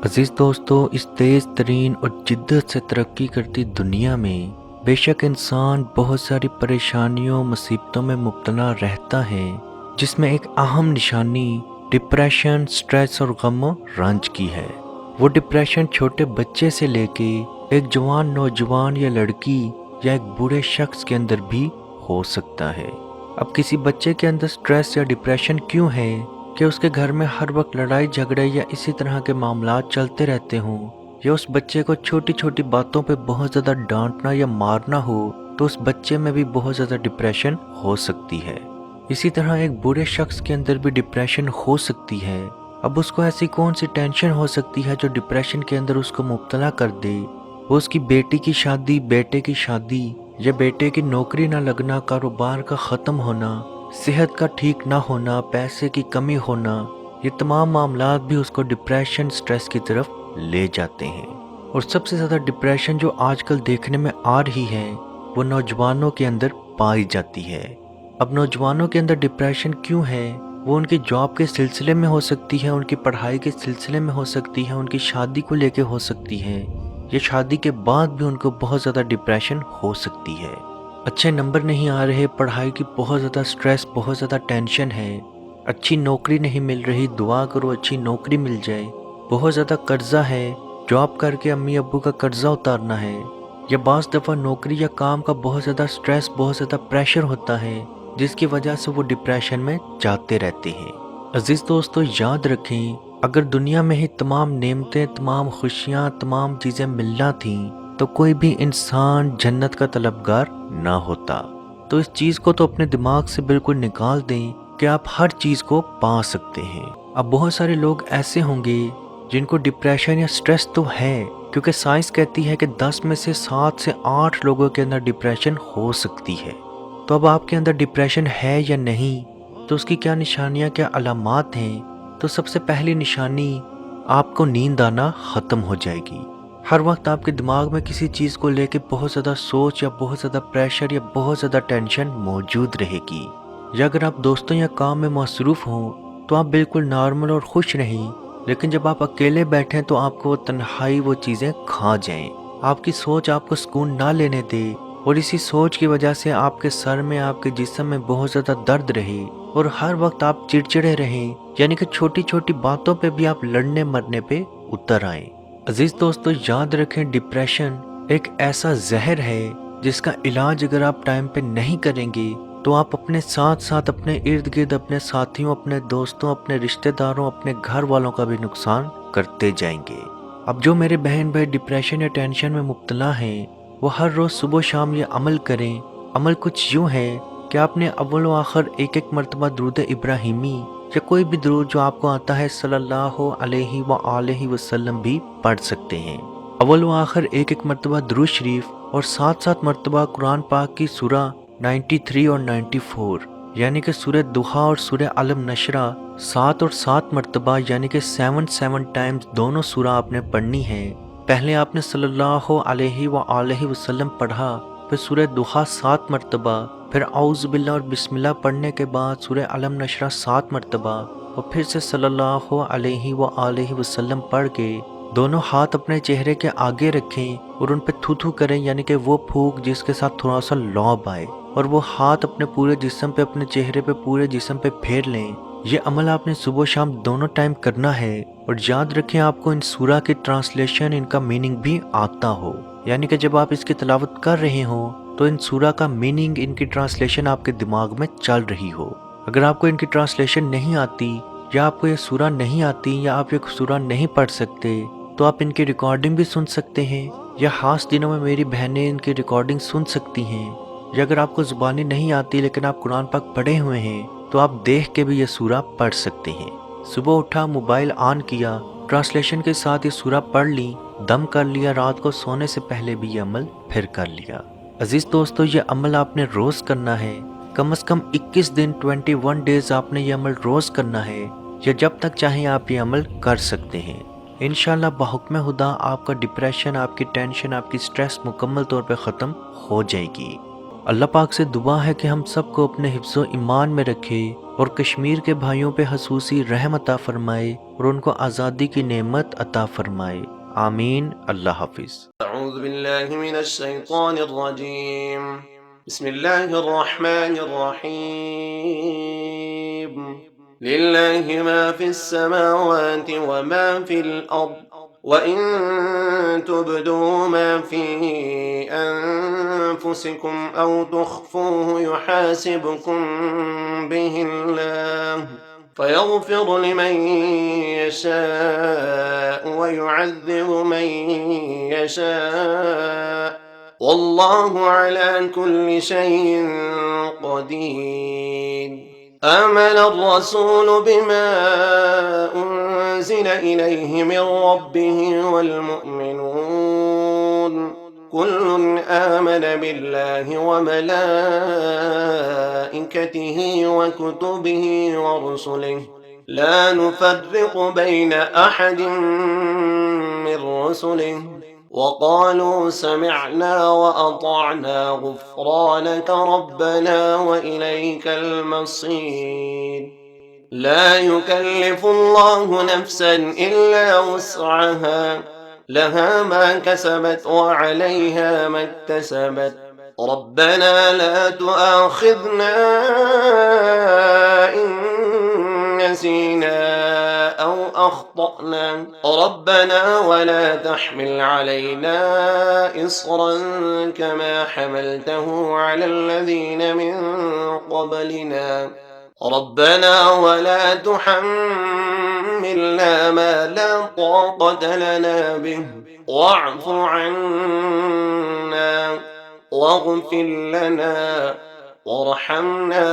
عزیز دوستو، اس تیز ترین اور جدت سے ترقی کرتی دنیا میں بے شک انسان بہت ساری پریشانیوں مصیبتوں میں مبتلا رہتا ہے، جس میں ایک اہم نشانی ڈپریشن، سٹریس اور غم و رنج کی ہے۔ وہ ڈپریشن چھوٹے بچے سے لے کے ایک جوان نوجوان یا لڑکی یا ایک بوڑھے شخص کے اندر بھی ہو سکتا ہے۔ اب کسی بچے کے اندر سٹریس یا ڈپریشن کیوں ہے کہ اس کے گھر میں ہر وقت لڑائی جھگڑے یا اسی طرح کے معاملات چلتے رہتے ہوں، یا اس بچے کو چھوٹی چھوٹی باتوں پہ بہت زیادہ ڈانٹنا یا مارنا ہو تو اس بچے میں بھی بہت زیادہ ڈپریشن ہو سکتی ہے۔ اسی طرح ایک بوڑھے شخص کے اندر بھی ڈپریشن ہو سکتی ہے۔ اب اس کو ایسی کون سی ٹینشن ہو سکتی ہے جو ڈپریشن کے اندر اس کو مبتلا کر دے؟ وہ اس کی بیٹی کی شادی، بیٹے کی شادی، یا بیٹے کی نوکری نہ لگنا، کاروبار کا ختم ہونا، صحت کا ٹھیک نہ ہونا، پیسے کی کمی ہونا، یہ تمام معاملات بھی اس کو ڈپریشن، سٹریس کی طرف لے جاتے ہیں۔ اور سب سے زیادہ ڈپریشن جو آج کل دیکھنے میں آ رہی ہے وہ نوجوانوں کے اندر پائی جاتی ہے۔ اب نوجوانوں کے اندر ڈپریشن کیوں ہے؟ وہ ان کی جاب کے سلسلے میں ہو سکتی ہے، ان کی پڑھائی کے سلسلے میں ہو سکتی ہے، ان کی شادی کو لے کے ہو سکتی ہے، یا شادی کے بعد بھی ان کو بہت زیادہ ڈپریشن ہو سکتی ہے۔ اچھے نمبر نہیں آ رہے، پڑھائی کی بہت زیادہ سٹریس، بہت زیادہ ٹینشن ہے، اچھی نوکری نہیں مل رہی، دعا کرو اچھی نوکری مل جائے، بہت زیادہ قرضہ ہے، جاب کر کے امی ابو کا قرضہ اتارنا ہے، یا بعض دفعہ نوکری یا کام کا بہت زیادہ سٹریس، بہت زیادہ پریشر ہوتا ہے جس کی وجہ سے وہ ڈپریشن میں جاتے رہتے ہیں۔ عزیز دوستو، یاد رکھیں، اگر دنیا میں ہی تمام نعمتیں، تمام خوشیاں، تمام چیزیں ملنا تھیں تو کوئی بھی انسان جنت کا طلبگار نہ ہوتا۔ تو اس چیز کو تو اپنے دماغ سے بالکل نکال دیں کہ آپ ہر چیز کو پا سکتے ہیں۔ اب بہت سارے لوگ ایسے ہوں گے جن کو ڈپریشن یا سٹریس تو ہے، کیونکہ سائنس کہتی ہے کہ 10 میں سے 7 سے 8 لوگوں کے اندر ڈپریشن ہو سکتی ہے۔ تو اب آپ کے اندر ڈپریشن ہے یا نہیں، تو اس کی کیا نشانیاں، کیا علامات ہیں؟ تو سب سے پہلی نشانی، آپ کو نیند آنا ختم ہو جائے گی۔ ہر وقت آپ کے دماغ میں کسی چیز کو لے کے بہت زیادہ سوچ یا بہت زیادہ پریشر یا بہت زیادہ ٹینشن موجود رہے گی۔ یا اگر آپ دوستوں یا کام میں مصروف ہوں تو آپ بالکل نارمل اور خوش رہیں، لیکن جب آپ اکیلے بیٹھیں تو آپ کو وہ تنہائی، وہ چیزیں کھا جائیں، آپ کی سوچ آپ کو سکون نہ لینے دے، اور اسی سوچ کی وجہ سے آپ کے سر میں، آپ کے جسم میں بہت زیادہ درد رہے، اور ہر وقت آپ چڑچڑے رہیں، یعنی کہ چھوٹی چھوٹی باتوں پہ بھی آپ لڑنے مرنے پہ اتر آئیں۔ عزیز دوستو، یاد رکھیں، ڈپریشن ایک ایسا زہر ہے جس کا علاج اگر آپ ٹائم پہ نہیں کریں گے تو آپ اپنے ساتھ ساتھ اپنے ارد گرد، اپنے ساتھیوں، اپنے دوستوں، اپنے رشتہ داروں، اپنے گھر والوں کا بھی نقصان کرتے جائیں گے۔ اب جو میرے بہن بھائی ڈپریشن یا ٹینشن میں مبتلا ہیں، وہ ہر روز صبح و شام یہ عمل کریں۔ عمل کچھ یوں ہے کہ آپ نے اول و آخر ایک مرتبہ درود ابراہیمی یا کوئی بھی درود جو آپ کو آتا ہے صلی اللہ علیہ وآلہ وسلم بھی پڑھ سکتے ہیں۔ اول و آخر ایک مرتبہ درود شریف، اور 7 مرتبہ قرآن پاک کی سورہ 93 اور 94، یعنی کہ سورہ دحا اور سورہ علم نشرہ 7 اور 7 مرتبہ، یعنی کہ 7 ٹائمز دونوں سورہ آپ نے پڑھنی ہے۔ پہلے آپ نے صلی اللہ علیہ وآلہ وسلم پڑھا، پھر سورہ دحا 7 مرتبہ، پھر اعوذ باللہ اور بسم اللہ پڑھنے کے بعد سورہ علم نشرہ 7 مرتبہ، اور پھر سے صلی اللہ علیہ وآلہ وسلم پڑھ کے دونوں ہاتھ اپنے چہرے کے آگے رکھیں اور ان پہ تھو کریں، یعنی کہ وہ پھونک جس کے ساتھ تھوڑا سا لعاب آئے، اور وہ ہاتھ اپنے پورے جسم پہ، اپنے چہرے پہ، پورے جسم پہ پھیر لیں۔ یہ عمل آپ نے صبح و شام دونوں ٹائم کرنا ہے، اور یاد رکھیں آپ کو ان سورہ کی ٹرانسلیشن، ان کا میننگ بھی آتا ہو، یعنی کہ جب آپ اس کی تلاوت کر رہے ہوں تو ان سورہ کا میننگ، ان کی ٹرانسلیشن آپ کے دماغ میں چل رہی ہو۔ اگر آپ کو ان کی ٹرانسلیشن نہیں آتی، یا آپ کو یہ سورہ نہیں آتی، یا آپ یہ سورہ نہیں پڑھ سکتے، تو آپ ان کی ریکارڈنگ بھی سن سکتے ہیں، یا خاص دنوں میں میری بہنیں ان کی ریکارڈنگ سن سکتی ہیں۔ یا اگر آپ کو زبانی نہیں آتی لیکن آپ قرآن پاک پڑھے ہوئے ہیں تو آپ دیکھ کے بھی یہ سورہ پڑھ سکتے ہیں۔ صبح اٹھا، موبائل آن کیا، ٹرانسلیشن کے ساتھ یہ سورہ پڑھ لی، دم کر لیا، رات کو سونے سے پہلے بھی یہ عمل پھر کر لیا۔ عزیز دوستو، یہ عمل آپ نے روز کرنا ہے، کم از کم 21 دن، 21 ڈیز آپ نے یہ عمل روز کرنا ہے، یا جب تک چاہیں آپ یہ عمل کر سکتے ہیں۔ انشاءاللہ بحکم خدا آپ کا ڈپریشن، آپ کی ٹینشن، آپ کی سٹریس مکمل طور پہ ختم ہو جائے گی۔ اللہ پاک سے دعا ہے کہ ہم سب کو اپنے حفظ و ایمان میں رکھے، اور کشمیر کے بھائیوں پہ خصوصی رحم عطا فرمائے اور ان کو آزادی کی نعمت عطا فرمائے، آمین۔ اللہ حافظ۔ اعوذ باللہ من الشیطان الرجیم، بسم اللہ الرحمن الرحیم، للہ ما فی السماوات وما فی الارض وَإِن تُبْدُوا مَا فِي أَنفُسِكُمْ أَوْ تُخْفُوهُ يُحَاسِبْكُم بِهِ اللَّهُ فَيَغْفِرُ لِمَن يَشَاءُ وَيُعَذِّبُ مَن يَشَاءُ وَاللَّهُ عَلَى كُلِّ شَيْءٍ قَدِيرٌ۔ آمن الرسول بما أنزل إليه من ربه والمؤمنون كل آمن بالله وملائكته وكتبه ورسله لا نفرق بين أحد من رسله وقالوا سمعنا وأطعنا غفرانك ربنا وإليك المصير۔ لا يكلف الله نفسا إلا وسعها لها ما كسبت وعليها ما اكتسبت ربنا لا تؤاخذنا إن نسينا أو أخطأنا ربنا ولا تحمل علينا إصرا كما حملته على الذين من قبلنا ربنا ولا تحملنا ما لا طاقة لنا به واعف عنا واغفر لنا وارحمنا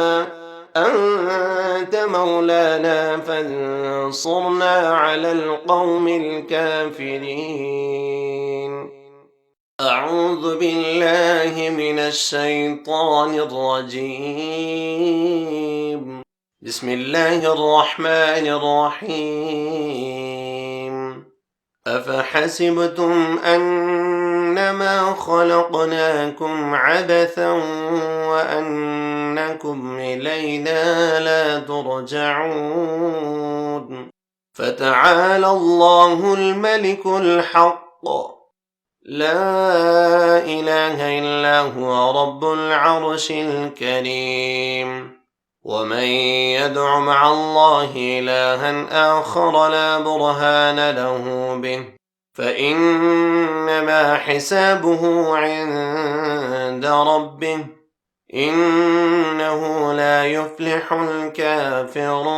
أنت مولانا فانصرنا على القوم الكافرين۔ أعوذ بالله من الشيطان الرجيم، بسم الله الرحمن الرحيم۔ أفحسبتم أنما خلقناكم عبثا وأنكم إلينا لا ترجعون فتعالى الله الملك الحق لا إله إلا هو رب العرش الكريم۔ ومن يدع مع الله إلها آخر لا برهان له به فإنما حسابه عند ربه إنه لا يفلح الكافرون۔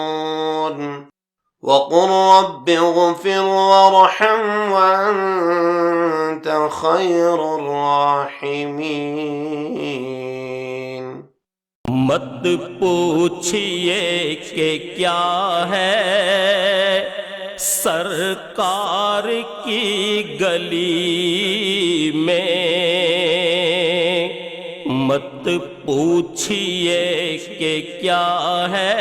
وقل رب اغفر وارحم وأنت خير الراحمين۔ مت پوچھئے کہ کیا ہے سرکار کی گلی میں، مت پوچھئے کہ کیا ہے